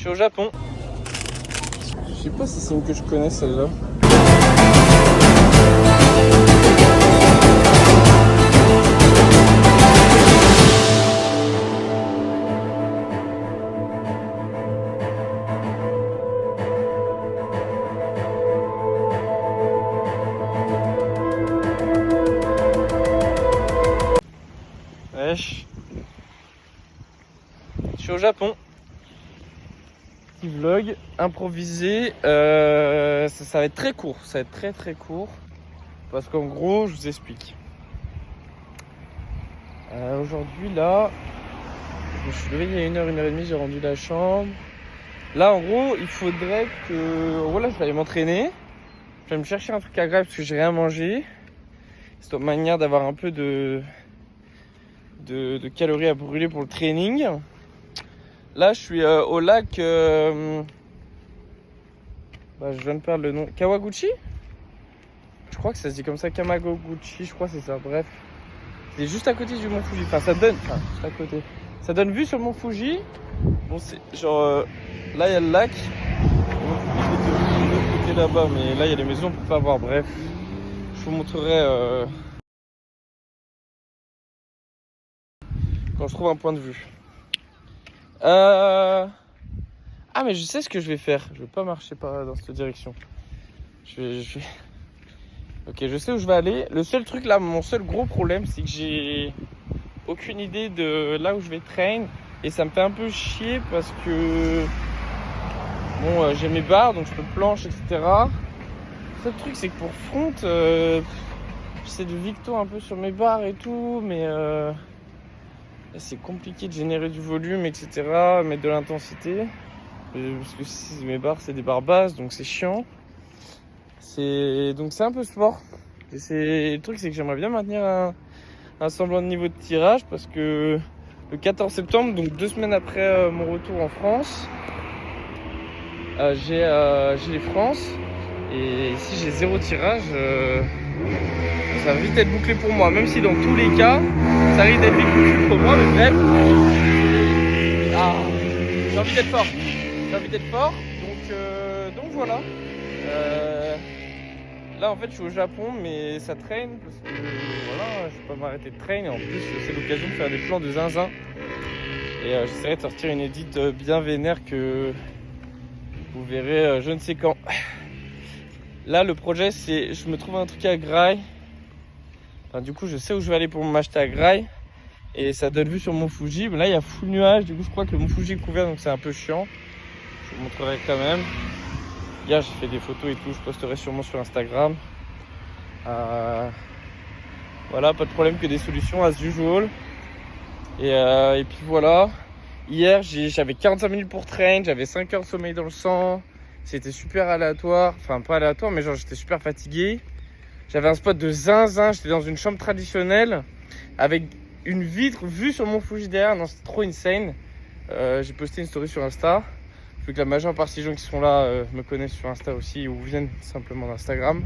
suis au Japon. Je sais pas si c'est une que je connais celle-là. Wesh. Je suis au Japon. Petit vlog improvisé. Ça va être très court. Ça va être très court. Parce qu'en gros, je vous explique. Aujourd'hui, là, je me suis levé il y a 1h30, j'ai rendu la chambre. Là, en gros, il faudrait que... En gros, là, je vais aller m'entraîner. Je vais me chercher un truc à grave parce que j'ai rien mangé. C'est une manière d'avoir un peu de calories à brûler pour le training. Là, je suis au lac... je viens de perdre le nom. Kawaguchi ? Je crois que ça se dit comme ça, Kamagoguchi, je crois que c'est ça, bref. C'est juste à côté du mont Fuji, enfin ça donne, juste à côté. Ça donne vue sur le mont Fuji. Bon, c'est genre, là il y a le lac. Le mont Fuji est de l'autre côté là-bas, mais là il y a les maisons, on peut pas voir, bref. Je vous montrerai quand je trouve un point de vue. Ah mais je sais ce que je vais faire, je vais pas marcher dans cette direction. Je vais... Ok, je sais où je vais aller. Le seul truc là, mon seul gros problème, c'est que j'ai aucune idée de là où je vais train. Et ça me fait un peu chier parce que bon, j'ai mes barres, donc je peux planche, etc. Le seul truc, c'est que pour front, j'essaie de victo un peu sur mes barres et tout, mais c'est compliqué de générer du volume, etc. Mettre de l'intensité. Parce que mes barres, c'est des barres basses, donc c'est chiant. Donc c'est un peu sport. Le truc, c'est que j'aimerais bien maintenir un semblant de niveau de tirage parce que le 14 septembre, donc 2 semaines après mon retour en France, j'ai les France. Et si j'ai 0 tirage, ça va vite être bouclé pour moi. Même si dans tous les cas, ça risque d'être vite bouclé pour moi, mais bref. J'ai envie d'être fort. Donc voilà. Là en fait je suis au Japon mais ça traîne parce que voilà, je peux pas m'arrêter de traîner. En plus c'est l'occasion de faire des plans de zinzin. Et j'essaierai de sortir une édite bien vénère que vous verrez je ne sais quand. Là le projet c'est je me trouve un truc à Grail. Enfin, du coup je sais où je vais aller pour m'acheter à Grail. Et ça donne vue sur mon Fuji. Mais là il y a full nuage, du coup je crois que le mont Fuji est couvert donc c'est un peu chiant. Je vous montrerai quand même. Hier j'ai fait des photos et tout, je posterai sûrement sur Instagram. Voilà, pas de problème, que des solutions as usual. Et puis voilà. Hier j'avais 45 minutes pour train, j'avais 5 heures de sommeil dans le sang. C'était super aléatoire, enfin pas aléatoire mais genre j'étais super fatigué. J'avais un spot de zinzin, j'étais dans une chambre traditionnelle avec une vitre vue sur mon Fuji derrière. Non, c'était trop insane. J'ai posté une story sur Insta. Vu que la majeure partie des gens qui sont là me connaissent sur Insta aussi ou viennent simplement d'Instagram.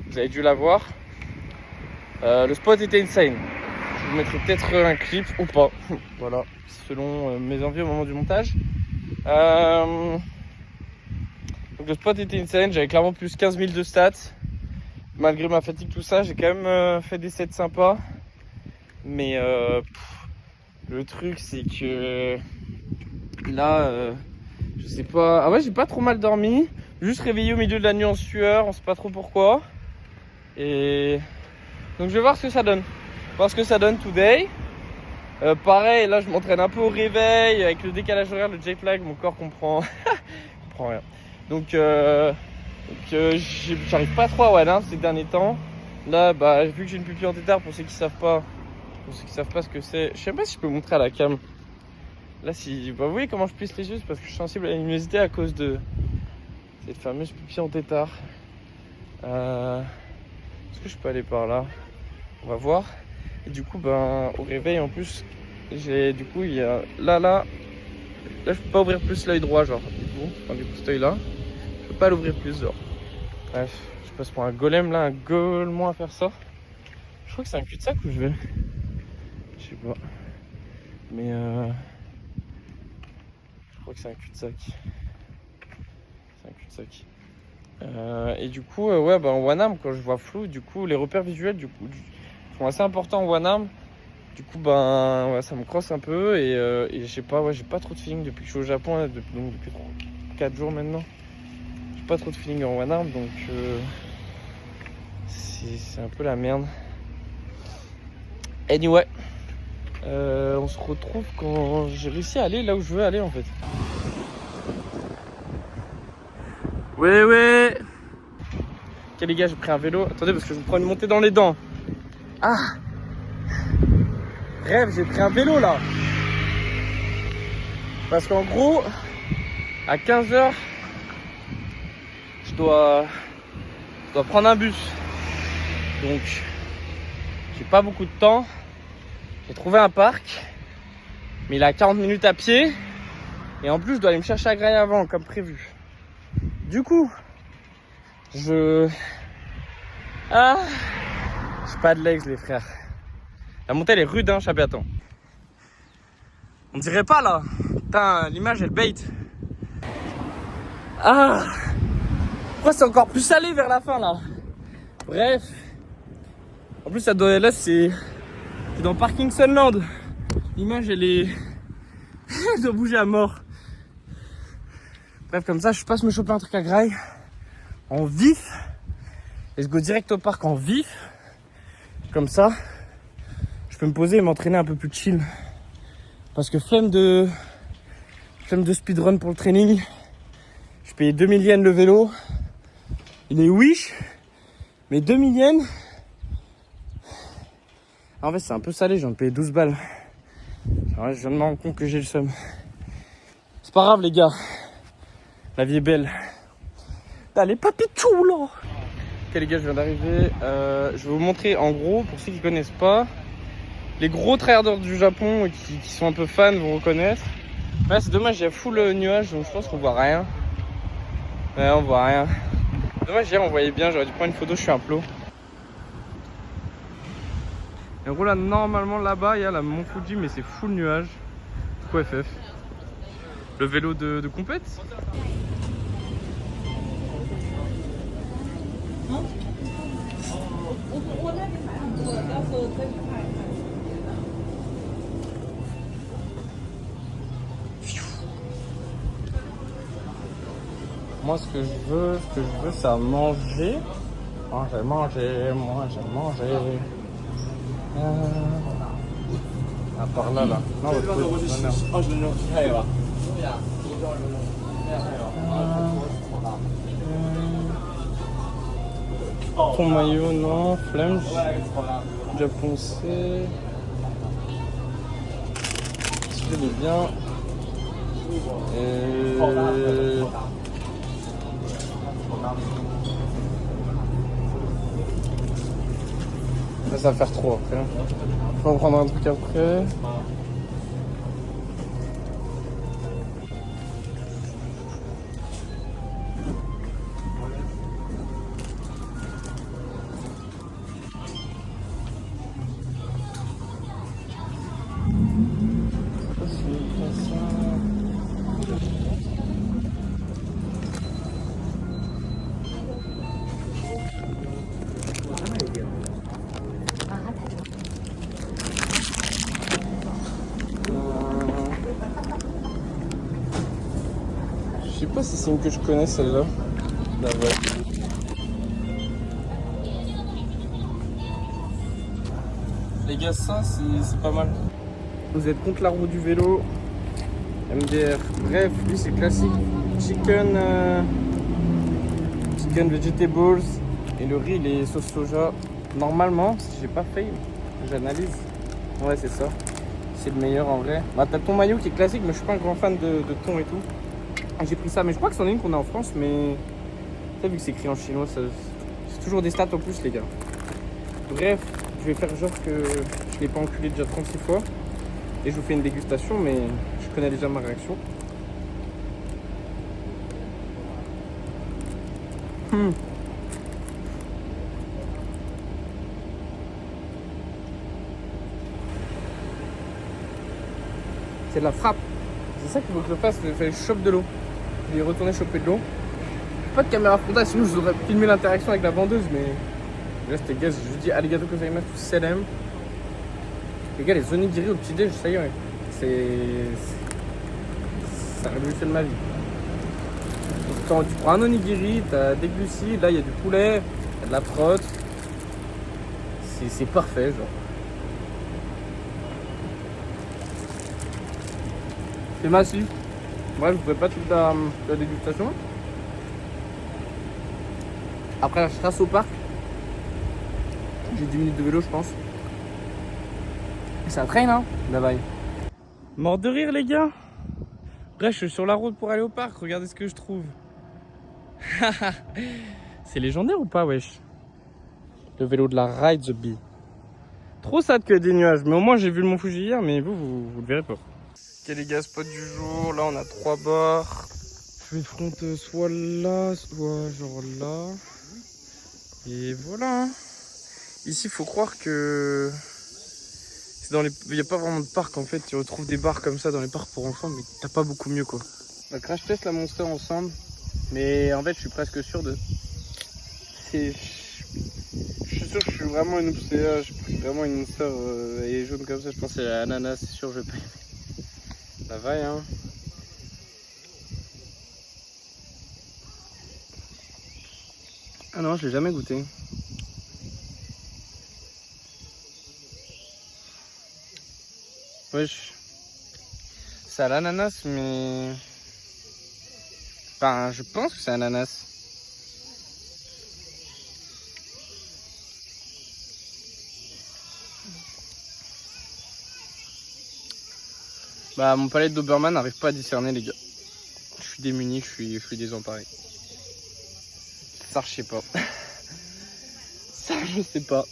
Vous avez dû la voir. Le spot était insane. Je vous mettrai peut-être un clip ou pas. Voilà, selon mes envies au moment du montage. Donc le spot était insane. J'avais clairement plus 15 000 de stats. Malgré ma fatigue, tout ça, j'ai quand même fait des sets sympas. Mais le truc, c'est que là... je sais pas. Ah ouais, j'ai pas trop mal dormi. Juste réveillé au milieu de la nuit en sueur, on sait pas trop pourquoi. Et donc je vais voir ce que ça donne. Voir ce que ça donne today. Pareil, là je m'entraîne un peu au réveil. Avec le décalage horaire, le jet lag, mon corps comprend rien. Donc j'arrive pas trop à Wallin ces derniers temps. Là, vu que j'ai une pupille en tétard, pour ceux qui savent pas ce que c'est. Je sais pas si je peux vous montrer à la cam. Là, vous voyez comment je plisse les yeux, c'est parce que je suis sensible à la luminosité à cause de cette fameuse pupille en tétard. Est-ce que je peux aller par là? On va voir. Et du coup, au réveil, en plus, il y a là, je peux pas ouvrir plus l'œil droit, genre. Du coup, cet œil-là, je peux pas l'ouvrir plus, genre. Bref, je passe pour un golem là, un golemon à faire ça. Je crois que c'est un cul-de-sac où je vais. Je sais pas. Mais crois que c'est un cul-de-sac. C'est un cul-de-sac. Et du coup, ouais, bah, en Wanam, quand je vois flou, du coup, les repères visuels sont assez importants en Wanam. Du coup, ben, ouais, ça me crosse un peu et je sais pas, ouais, j'ai pas trop de feeling depuis que je suis au Japon, là, depuis 4 jours maintenant. J'ai pas trop de feeling en Wanam, donc c'est un peu la merde. Anyway, on se retrouve quand j'ai réussi à aller là où je veux aller en fait. Ouais, ouais. Ok les gars, j'ai pris un vélo. Attendez parce que je me prends une montée dans les dents. Ah. Bref, j'ai pris un vélo là. Parce qu'en gros, à 15h, je dois prendre un bus. Donc, j'ai pas beaucoup de temps. J'ai trouvé un parc. Mais il est à 40 minutes à pied. Et en plus, je dois aller me chercher à Graille avant, comme prévu. Du coup, j'ai pas de legs les frères. La montée elle est rude hein, Chabé, attends. On dirait pas là. Putain, l'image elle bait. Ah. Pourquoi c'est encore plus salé vers la fin là? Bref. En plus ça doit, là c'est dans Parking Sunland. L'image elle est elle doit bouger à mort. Bref, comme ça je passe me choper un truc à Graille en vif. Et je go direct au parc en vif. Comme ça je peux me poser et m'entraîner un peu plus chill. Parce que flemme de speedrun pour le training. Je payais 2000 yens le vélo. Il est wish. Mais 2000 yens. En fait c'est un peu salé, j'en paye 12 balles. Ouais, je viens de me rendre compte que j'ai le seum. C'est pas grave les gars. La vie est belle. T'as les papitous là. Ok les gars, je viens d'arriver. Je vais vous montrer en gros, pour ceux qui connaissent pas, les gros tryharders du Japon qui sont un peu fans vont reconnaître. Ouais, c'est dommage, il y a full nuage, donc je pense qu'on voit rien. Ouais, on voit rien. Dommage, hier on voyait bien, j'aurais dû prendre une photo, je suis un plot. Et en gros là, normalement là-bas, il y a la Mont Fuji, mais c'est full nuage. Quoi FF? Le vélo de compète? Moi ce que je veux c'est à manger. Manger. À part là. Non, ton maillot, non. Flemme. Déjà poncé. Je l'ai bien. Là, ça va faire trop après. Je vais en prendre un truc après. Je sais pas si c'est une que je connais celle-là. D'abord. Les gars, ça c'est pas mal. Vous êtes contre la roue du vélo. MDR. Bref, lui c'est classique. Chicken vegetables. Et le riz il est sauce soja. Normalement, si j'ai pas fait, j'analyse. Ouais, c'est ça. C'est le meilleur en vrai. Bah, t'as ton maillot qui est classique, mais je suis pas un grand fan de thon et tout. J'ai pris ça, mais je crois que c'en est une qu'on a en France, mais t'as vu que c'est écrit en chinois, c'est toujours des stats en plus, les gars. Bref, je vais faire genre que je l'ai pas enculé déjà 36 fois. Et je vous fais une dégustation, mais je connais déjà ma réaction. C'est de la frappe. C'est ça qu'il faut que je fasse, il fallait que je chope de l'eau. Je vais retourner choper de l'eau. Pas de caméra frontale, sinon je vous aurais filmé l'interaction avec la vendeuse, mais là c'était gaz. Je vous dis arigato gozaimasu selem. Les gars, les onigiri au petit-déj, ça y est, ça révolutionne ma vie. Donc, quand tu prends un onigiri, t'as des glucides, là il y a du poulet, il y a de la prot. C'est parfait, genre. C'est massif. Bref, je ne ferai pas toute la dégustation. Après, je trace au parc. J'ai 10 minutes de vélo, je pense. C'est un train, hein, là-bas. Mort de rire, les gars. Bref, je suis sur la route pour aller au parc. Regardez ce que je trouve. C'est légendaire ou pas, wesh? Le vélo de la Ride the Bee. Trop sad que des nuages. Mais au moins, j'ai vu le Mont Fuji hier, mais vous le verrez pas. Ok, les gars, spot du jour. Là, on a 3 bars. Je vais front soit là, soit genre là. Et voilà. Ici, il faut croire que c'est dans les... Il n'y a pas vraiment de parc en fait. Tu retrouves des bars comme ça dans les parcs pour enfants, mais t'as pas beaucoup mieux quoi. On va crash test la Monster ensemble. Mais en fait, je suis presque sûr de... Je suis sûr que je suis vraiment une OPCA. Je suis vraiment une Monster. Elle est jaune comme ça. Je pense que c'est l'ananas. C'est sûr, je vais pas aimer. Ça va, hein. Ah non, je l'ai jamais goûté. Wesh. C'est à l'ananas, mais... Enfin, je pense que c'est ananas. Bah, mon palais de Doberman n'arrive pas à discerner, les gars. Je suis démuni, je suis désemparé. Ça, je sais pas. Ça, je sais pas.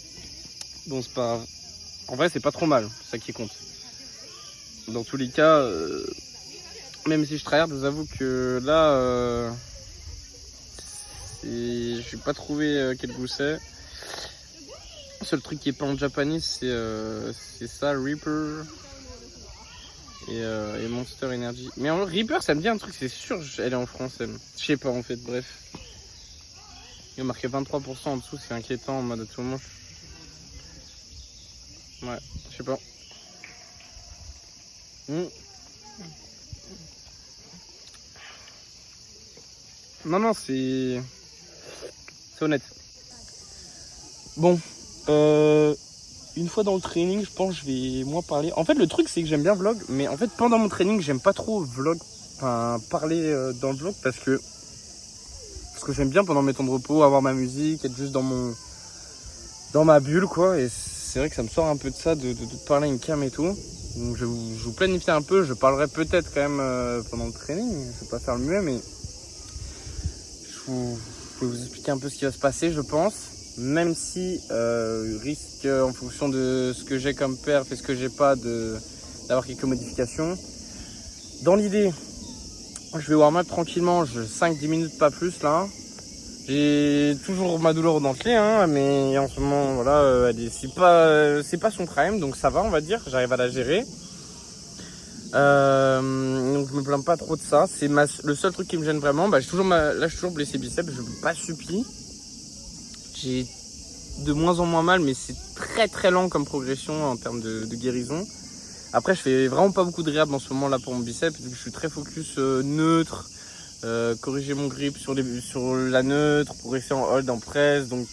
Bon, c'est pas grave. En vrai, c'est pas trop mal, c'est ça qui compte. Dans tous les cas, même si je tryhard, je vous avoue que là, je n'ai pas trouvé quel goût c'est. Le seul truc qui est pas en japonais, c'est ça, Reaper et Monster Energy. Mais en Reaper, ça me dit un truc, c'est sûr, elle est en français. Je sais pas en fait, bref. Il y a marqué 23% en dessous, c'est inquiétant en mode à tout moment. Ouais, je sais pas. Non, c'est honnête. Bon, une fois dans le training, je pense que je vais moins parler. En fait, le truc, c'est que j'aime bien vlog, mais en fait, pendant mon training, j'aime pas trop vlog, parler dans le vlog parce que j'aime bien pendant mes temps de repos avoir ma musique, être juste dans ma bulle, quoi. Et c'est vrai que ça me sort un peu de ça, de parler à une cam et tout. Donc je vous planifie un peu, je parlerai peut-être quand même pendant le training, je vais pas faire le muet, mais je vais vous expliquer un peu ce qui va se passer, je pense. Même si risque en fonction de ce que j'ai comme perf et ce que j'ai pas d'avoir quelques modifications. Dans l'idée, je vais warm-up tranquillement, 5-10 minutes pas plus là. J'ai toujours ma douleur au dentelé, hein, mais en ce moment, voilà, c'est pas son prime, donc ça va, on va dire, j'arrive à la gérer. Donc je me plains pas trop de ça. C'est le seul truc qui me gêne vraiment. Bah, là, je suis toujours blessé biceps, je peux pas supplier. J'ai de moins en moins mal, mais c'est très très lent comme progression en termes de guérison. Après, je fais vraiment pas beaucoup de réhab en ce moment là pour mon biceps, vu que je suis très focus neutre. Corriger mon grip sur la neutre, progresser en hold, en presse. Donc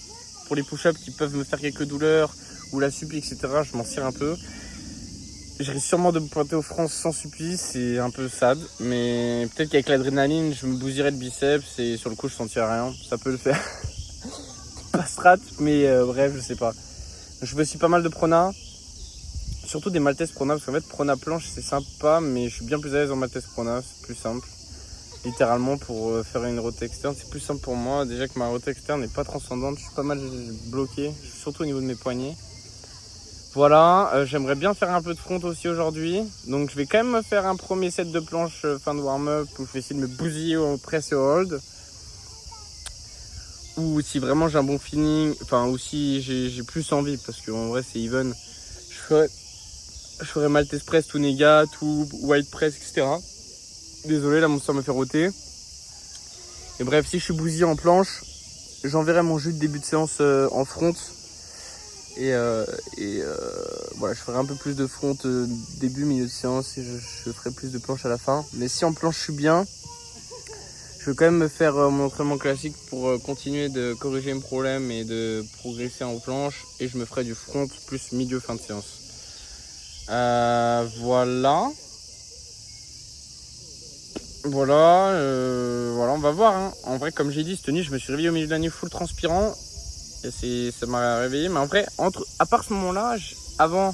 pour les push-ups qui peuvent me faire quelques douleurs ou la suppi, etc., je m'en tire un peu. Je risque sûrement de me pointer aux France sans suppi, c'est un peu sad, mais peut-être qu'avec l'adrénaline je me bousillerai le biceps et sur le coup je sentirai rien, ça peut le faire. Pas strat, mais bref, je sais pas. Je fais aussi pas mal de prona, surtout des maltese prona, parce qu'en fait prona planche c'est sympa, mais je suis bien plus à l'aise en maltese prona, c'est plus simple. Littéralement pour faire une route externe, c'est plus simple pour moi. Déjà que ma route externe n'est pas transcendante, je suis pas mal bloqué, surtout au niveau de mes poignets. Voilà, j'aimerais bien faire un peu de front aussi aujourd'hui. Donc je vais quand même me faire un premier set de planches fin de warm-up où je vais essayer de me bousiller au press et au hold. Ou si vraiment j'ai un bon feeling, ou si j'ai plus envie, parce qu'en vrai c'est even, je ferai maltese press tout néga, tout white press, etc. Désolé, la monster me fait rôter. Et bref, si je suis bousillé en planche, j'enverrai mon jus de début de séance en front. Et voilà, je ferai un peu plus de front début, milieu de séance et je ferai plus de planche à la fin. Mais si en planche je suis bien, je vais quand même me faire mon entraînement classique pour continuer de corriger mes problèmes et de progresser en planche. Et je me ferai du front plus milieu fin de séance. Voilà. Voilà, on va voir. Hein. En vrai, comme j'ai dit, cette nuit, je me suis réveillé au milieu de la nuit full transpirant. Et ça m'a réveillé. Mais en vrai, à part ce moment-là, avant,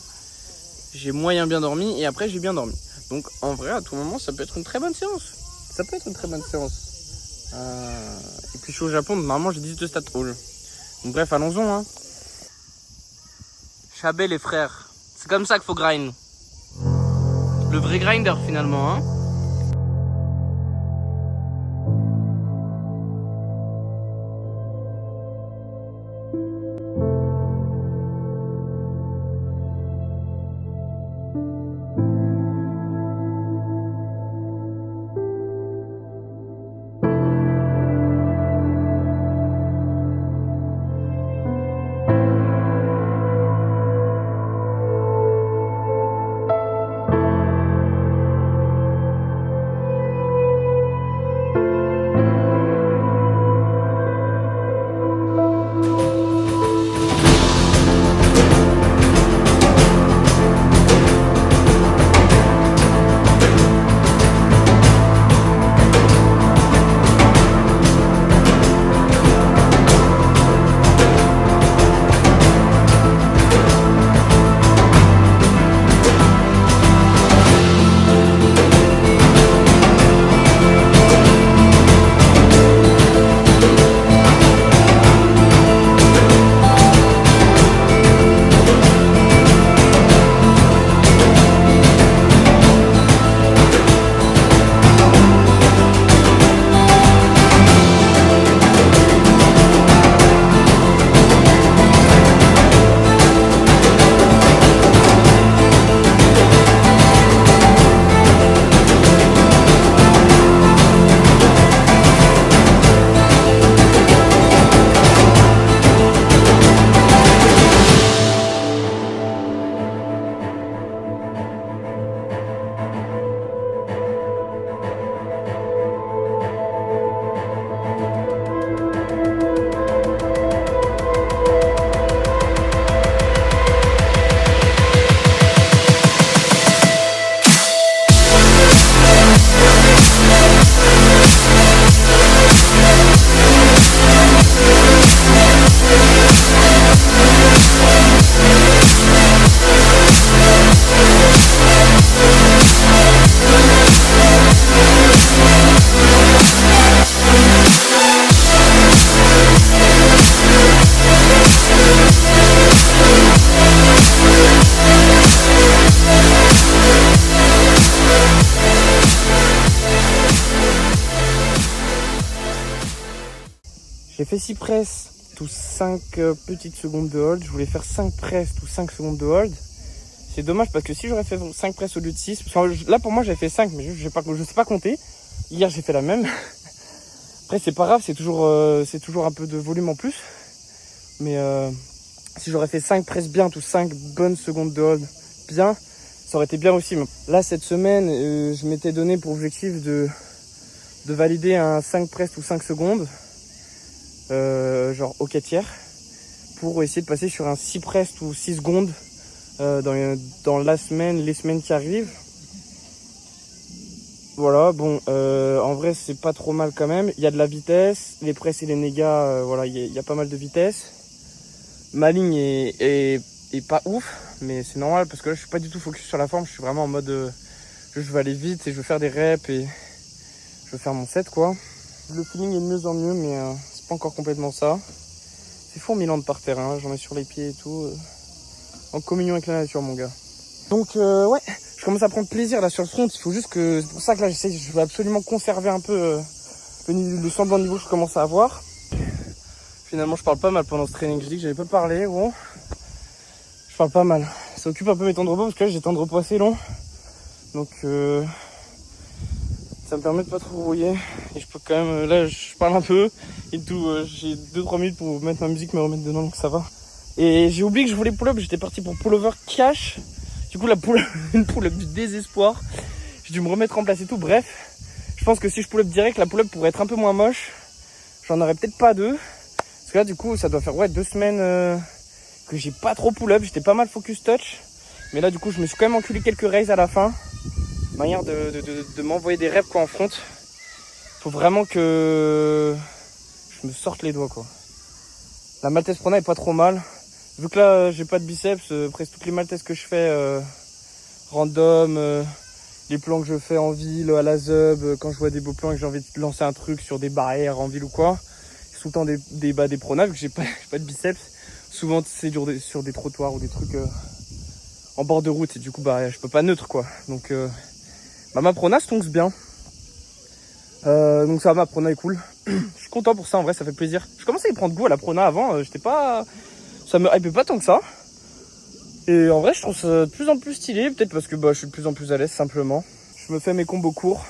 j'ai moyen bien dormi. Et après, j'ai bien dormi. Donc, en vrai, à tout moment, ça peut être une très bonne séance. Ça peut être une très bonne séance. Et puis, je suis au Japon. Donc, normalement, j'ai 18 de stat hall. Donc, bref, allons-y. Hein. Chabet, les frères. C'est comme ça qu'il faut grind. Le vrai grinder, finalement. Hein. J'ai fait 6 presses, tous 5 petites secondes de hold. Je voulais faire 5 presses, tous 5 secondes de hold. C'est dommage parce que si j'aurais fait 5 presses au lieu de 6, parce que là pour moi j'avais fait 5, mais je sais pas compter. Hier j'ai fait la même. Après c'est pas grave, c'est toujours un peu de volume en plus. Mais si j'aurais fait 5 presses bien, tous 5 bonnes secondes de hold bien, ça aurait été bien aussi. Là cette semaine, je m'étais donné pour objectif de valider un 5 presses ou 5 secondes. Genre au 4 pour essayer de passer sur un 6 presses ou 6 secondes dans les semaines qui arrivent. Voilà, bon, en vrai c'est pas trop mal quand même. Il y a de la vitesse, les presses et les négas, voilà, il y a pas mal de vitesse. Ma ligne est pas ouf, mais c'est normal parce que là je suis pas du tout focus sur la forme. Je suis vraiment en mode je veux aller vite et je veux faire des reps et je veux faire mon set quoi. Le feeling est de mieux en mieux, mais c'est pas encore complètement ça. C'est fourmillant de par terre, hein. J'en ai sur les pieds et tout. En communion avec la nature, mon gars. Donc, ouais, je commence à prendre plaisir là sur le front. Il faut juste que. C'est pour ça que là, je veux absolument conserver un peu le semblant de niveau que je commence à avoir. Finalement, je parle pas mal pendant ce training. Je dis que j'avais pas parlé. Bon, je parle pas mal. Ça occupe un peu mes temps de repos parce que là, j'ai des temps de repos assez longs. Donc, ça Ça me permet de pas trop rouiller. Et je peux quand même, là je parle un peu et tout, j'ai 2-3 minutes pour mettre ma musique, me remettre dedans, donc ça va. Et j'ai oublié que je voulais pull-up, j'étais parti pour pull-over cash. Du coup une pull-up du désespoir. J'ai dû me remettre en place et tout, bref. Je pense que si je pull-up direct, la pull-up pourrait être un peu moins moche. J'en aurais peut-être pas deux. Parce que là du coup ça doit faire 2 semaines que j'ai pas trop pull-up, j'étais pas mal focus touch. Mais là du coup je me suis quand même enculé quelques raises à la fin. Manière de m'envoyer des reps quoi en front. Faut vraiment que je me sorte les doigts quoi. La Maltese Prona est pas trop mal. Vu que là j'ai pas de biceps, presque toutes les Maltese que je fais random, les plans que je fais en ville, à la ZUB, quand je vois des beaux plans et que j'ai envie de lancer un truc sur des barrières en ville ou quoi, c'est tout le temps des pronas vu que j'ai pas de biceps. Souvent c'est sur des trottoirs ou des trucs en bord de route et du coup je peux pas neutre quoi. Donc ma prona se tonxe bien. Donc ça va, ma prona est cool. Je suis content pour ça, en vrai ça fait plaisir. Je commençais à y prendre goût à la prona avant, ça me hype pas tant que ça. Et en vrai je trouve ça de plus en plus stylé, peut-être parce que je suis de plus en plus à l'aise simplement. Je me fais mes combos courts,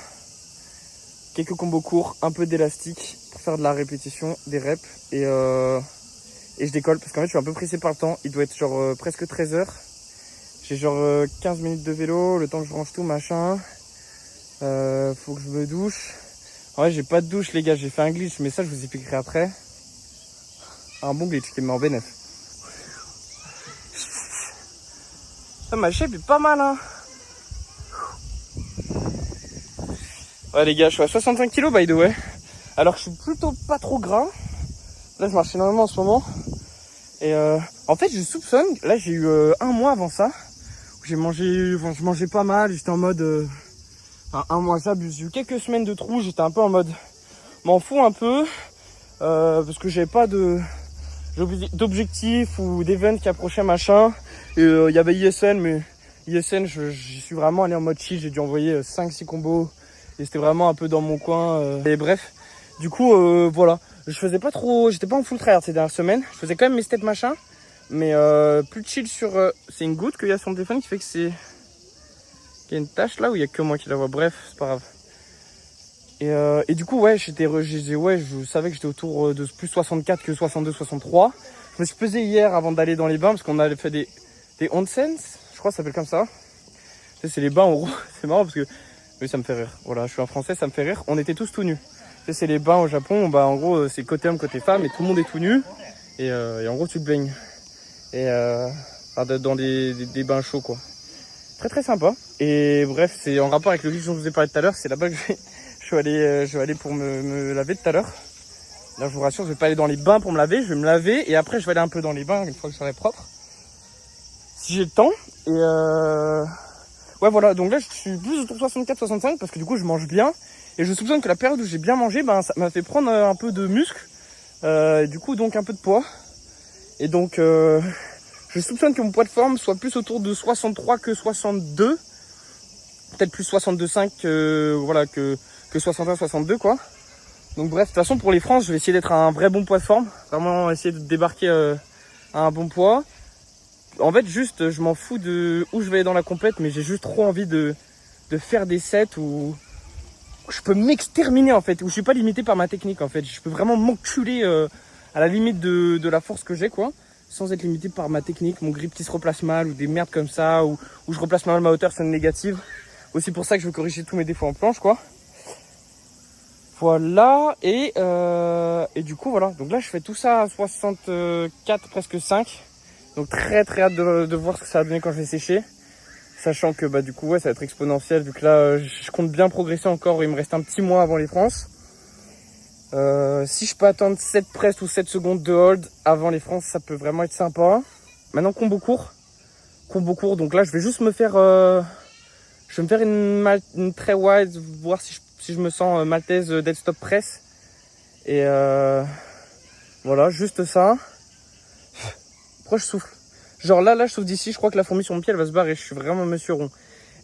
quelques combos courts, un peu d'élastique pour faire de la répétition, des reps et je décolle parce qu'en fait je suis un peu pressé par le temps. Il doit être genre presque 13h. J'ai genre 15 minutes de vélo, le temps que je range tout machin. Faut que je me douche. En vrai j'ai pas de douche les gars, j'ai fait un glitch mais ça je vous expliquerai après. Un bon glitch qui me met en bénéf. Ma shape est pas mal hein. Ouais les gars, je suis à 65 kg by the way. Alors je suis plutôt pas trop gras. Là je marche énormément en ce moment. Et en fait je soupçonne, là j'ai eu un mois avant ça où je mangeais pas mal, j'étais en mode un mois j'abuse, j'ai eu quelques semaines de trous, j'étais un peu en mode m'en fous un peu parce que j'avais pas d'objectif ou d'event qui approchait machin. Et il y avait ISN, mais ISN j'y suis vraiment allé en mode chill, j'ai dû envoyer 5-6 combos et c'était vraiment un peu dans mon coin et bref, du coup voilà, je faisais pas trop, j'étais pas en full tryhard ces dernières semaines, je faisais quand même mes steps machin, mais plus chill sur c'est une goutte qu'il y a sur mon téléphone qui fait que c'est qu'il y a une tache là où il y a que moi qui la vois, bref c'est pas grave. Et du coup ouais je savais que j'étais autour de plus 64 que 62-63. Je me suis pesé hier avant d'aller dans les bains parce qu'on avait fait des onsen, je crois que ça s'appelle comme ça. C'est les bains en gros, c'est marrant parce que oui ça me fait rire. Voilà, je suis un français, ça me fait rire. On était tous tout nus. C'est les bains au Japon, en gros c'est côté homme, côté femme et tout le monde est tout nu. Et en gros tu te baignes. Et dans des bains chauds quoi. Très très sympa. Et bref, c'est en rapport avec le glitch dont je vous ai parlé tout à l'heure, c'est là-bas que je vais aller pour me laver tout à l'heure. Là je vous rassure, je vais pas aller dans les bains pour me laver, je vais me laver et après je vais aller un peu dans les bains une fois que je serai propre. Si j'ai le temps. Et ouais voilà, donc là je suis plus autour de 64-65 parce que du coup je mange bien. Et je soupçonne que la période où j'ai bien mangé, ça m'a fait prendre un peu de muscle. Et du coup donc un peu de poids. Et donc je soupçonne que mon poids de forme soit plus autour de 63 que 62. Peut-être plus 62,5 voilà, que 61-62 quoi. Donc bref, de toute façon pour les France, je vais essayer d'être à un vrai bon poids de forme. Vraiment essayer de débarquer à un bon poids. En fait juste je m'en fous de où je vais aller dans la compète, mais j'ai juste trop envie de faire des sets où je peux m'exterminer en fait, où je suis pas limité par ma technique en fait. Je peux vraiment m'enculer à la limite de la force que j'ai quoi, sans être limité par ma technique, mon grip qui se replace mal ou des merdes comme ça, ou je replace mal ma hauteur, c'est une négative. Aussi pour ça que je veux corriger tous mes défauts en planche quoi. Voilà, et du coup voilà, donc là je fais tout ça à 64, presque 5. Donc très très hâte de voir ce que ça va donner quand je vais sécher. Sachant que du coup ouais, ça va être exponentiel vu que là je compte bien progresser encore, il me reste un petit mois avant les France. Si je peux attendre 7 press ou 7 secondes de hold avant les France, ça peut vraiment être sympa. Maintenant combo court, donc là je vais juste me faire je vais me faire une très wide, voir si je me sens maltaise dead stop press. Et voilà, juste ça. Pourquoi je souffle? Genre là je souffle d'ici, je crois que la fourmi sur mon pied elle va se barrer, je suis vraiment monsieur rond.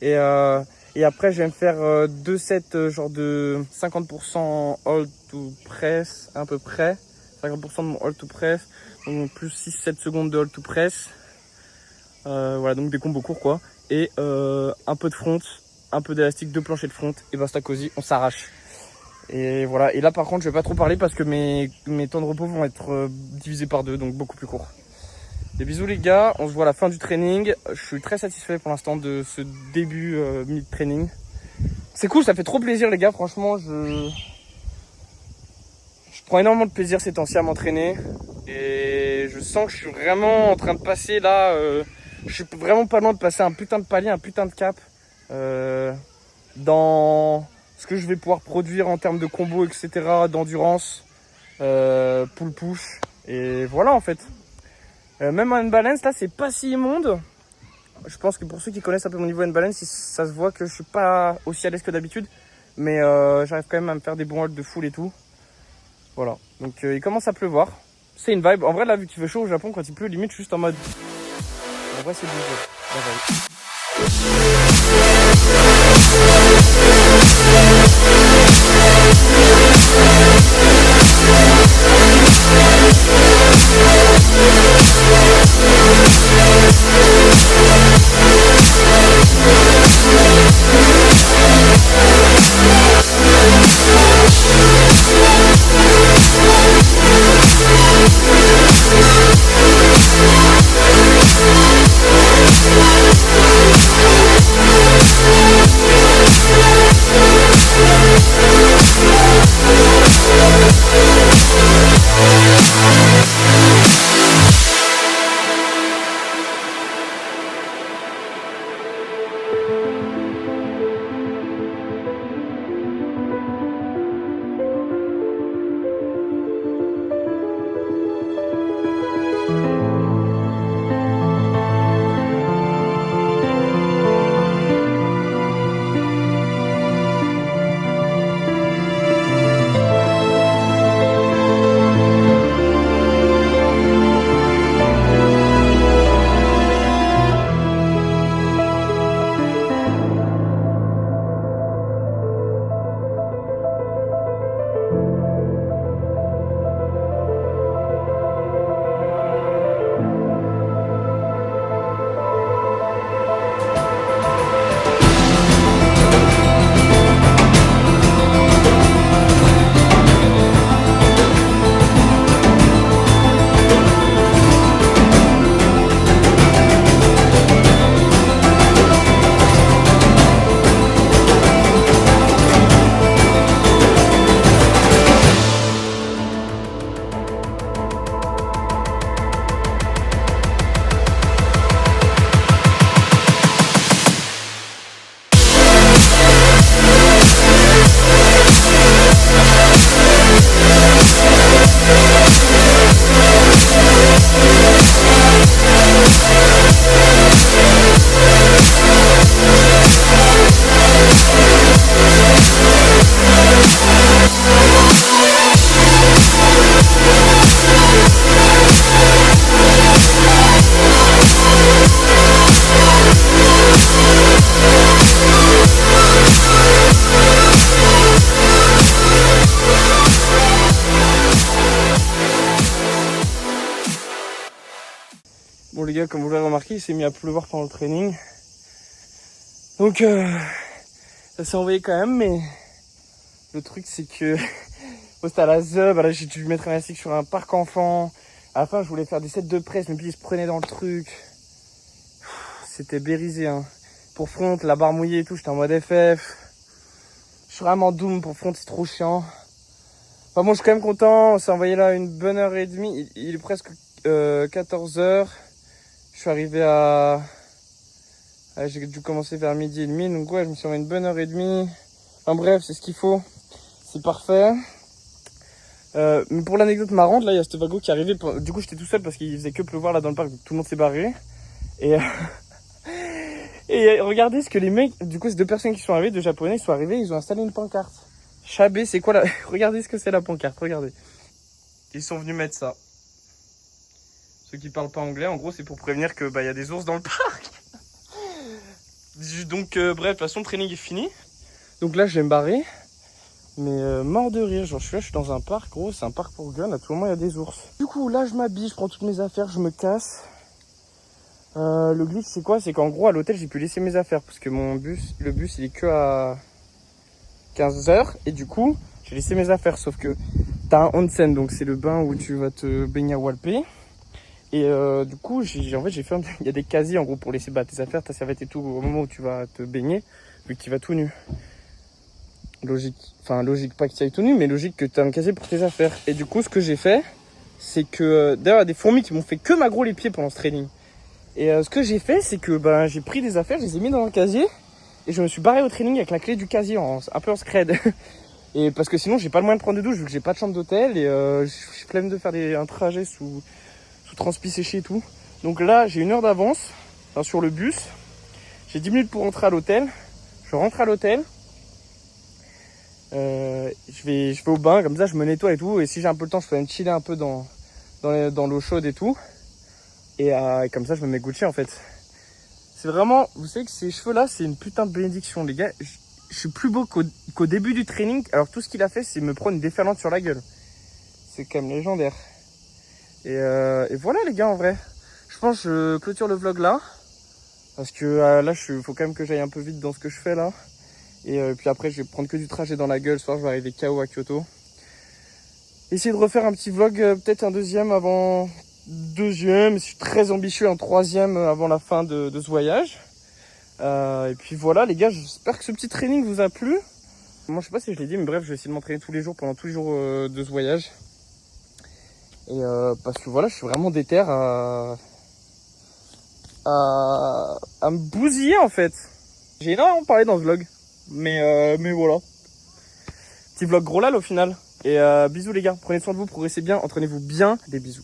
Et après je vais me faire 2 sets genre de 50% hold to press à peu près. 50% de mon hold to press, donc plus 6-7 secondes de hold to press. Voilà, donc des combos courts quoi. Et un peu de front un peu d'élastique, 2 planchers de front et basta cosy, on s'arrache. Et voilà, et là par contre je vais pas trop parler parce que mes temps de repos vont être divisés par 2, donc beaucoup plus courts. Des bisous les gars, on se voit à la fin du training. Je suis très satisfait pour l'instant de ce début mid-training. C'est cool, ça fait trop plaisir les gars, franchement je prends énormément de plaisir ces temps-ci à m'entraîner. Et je sens que je suis vraiment en train de passer là, je suis vraiment pas loin de passer un putain de palier, un putain de cap dans ce que je vais pouvoir produire en termes de combo, etc., d'endurance, pull push. Et voilà en fait. Même en N-Balance, là, c'est pas si immonde. Je pense que pour ceux qui connaissent un peu mon niveau N-Balance, ça se voit que je suis pas aussi à l'aise que d'habitude. Mais j'arrive quand même à me faire des bons halts de full et tout. Voilà. Donc il commence à pleuvoir. C'est une vibe. En vrai, là, vu qu'il fait chaud au Japon, quand il pleut, limite, je suis juste en mode... En vrai, c'est du jeu. La vibe. Bon les gars, comme vous l'avez remarqué, il s'est mis à pleuvoir pendant le training. Donc ça s'est envoyé quand même, mais le truc c'est que c'était à la ZEB, là j'ai dû mettre un élastique sur un parc enfant. À la fin je voulais faire des sets de presse, mes pieds se prenaient dans le truc. C'était bérisé hein. Pour front, la barre mouillée et tout, j'étais en mode FF. Je suis vraiment doom pour front, c'est trop chiant. Enfin bon, je suis quand même content, on s'est envoyé là une bonne heure et demie. Il est presque 14h. Je suis arrivé à... J'ai dû commencer vers 12h30, donc ouais, je me suis envoyé une bonne heure et demie. Enfin bref, c'est ce qu'il faut. C'est parfait. Mais pour l'anecdote marrante, là, il y a ce wagon qui est arrivé. Du coup, j'étais tout seul parce qu'il faisait que pleuvoir là dans le parc, donc tout le monde s'est barré. Et... Et regardez ce que les mecs... Du coup, ces 2 personnes qui sont arrivées, 2 japonais, ils sont arrivés, ils ont installé une pancarte. Chabé, c'est quoi la... Regardez ce que c'est la pancarte, regardez. Ils sont venus mettre ça. Ceux qui parlent pas anglais, en gros, c'est pour prévenir que y a des ours dans le parc. Donc, bref, de toute façon, le training est fini. Donc là, je vais me barrer. Mais mort de rire, genre je suis dans un parc, gros, c'est un parc pour gun, à tout moment, il y a des ours. Du coup, là, je m'habille, je prends toutes mes affaires, je me casse. Le glitch c'est quoi? C'est qu'en gros à l'hôtel j'ai pu laisser mes affaires parce que le bus il est que à 15h et du coup j'ai laissé mes affaires, sauf que t'as un onsen, donc c'est le bain où tu vas te baigner à Walpé. Et du coup en fait j'ai fait il y a des casiers en gros pour laisser tes affaires, ta serviette et tout au moment où tu vas te baigner, vu que tu vas tout nu. Logique, enfin logique pas que tu ailles tout nu, mais logique que tu as un casier pour tes affaires. Et du coup ce que j'ai fait, c'est que d'ailleurs il y a des fourmis qui m'ont fait que m'aggro les pieds pendant ce training. Et ce que j'ai fait, c'est que j'ai pris des affaires, je les ai mis dans un casier et je me suis barré au training avec la clé du casier un peu en scred. Et parce que sinon j'ai pas le moyen de prendre de douche vu que j'ai pas de chambre d'hôtel et j'ai flemme de faire un trajet sous transpi séché et tout. Donc là j'ai 1 heure d'avance sur le bus. J'ai 10 minutes pour rentrer à l'hôtel. Je rentre à l'hôtel. Je vais au bain, comme ça je me nettoie et tout. Et si j'ai un peu le temps, je peux même chiller un peu dans l'eau chaude et tout. Et comme ça je me mets Gucci en fait. C'est vraiment, vous savez que ces cheveux là c'est une putain de bénédiction les gars. Je suis plus beau qu'au début du training. Alors tout ce qu'il a fait c'est me prendre une déferlante sur la gueule. C'est quand même légendaire. Et voilà les gars en vrai. Je pense que je clôture le vlog là. Parce que là faut quand même que j'aille un peu vite dans ce que je fais là. Et puis après je vais prendre que du trajet dans la gueule. Ce soir je vais arriver KO à Kyoto. Essayer de refaire un petit vlog, peut-être un deuxième avant... Deuxième, je suis très ambitieux, un troisième avant la fin de ce voyage. Et puis voilà les gars, j'espère que ce petit training vous a plu. Moi je sais pas si je l'ai dit, mais bref, je vais essayer de m'entraîner tous les jours pendant tous les jours de ce voyage. Et parce que voilà, je suis vraiment déter à me bousiller en fait. J'ai énormément parlé dans ce vlog, mais voilà. Petit vlog gros lal au final. Et bisous les gars, prenez soin de vous, progressez bien, entraînez-vous bien, des bisous.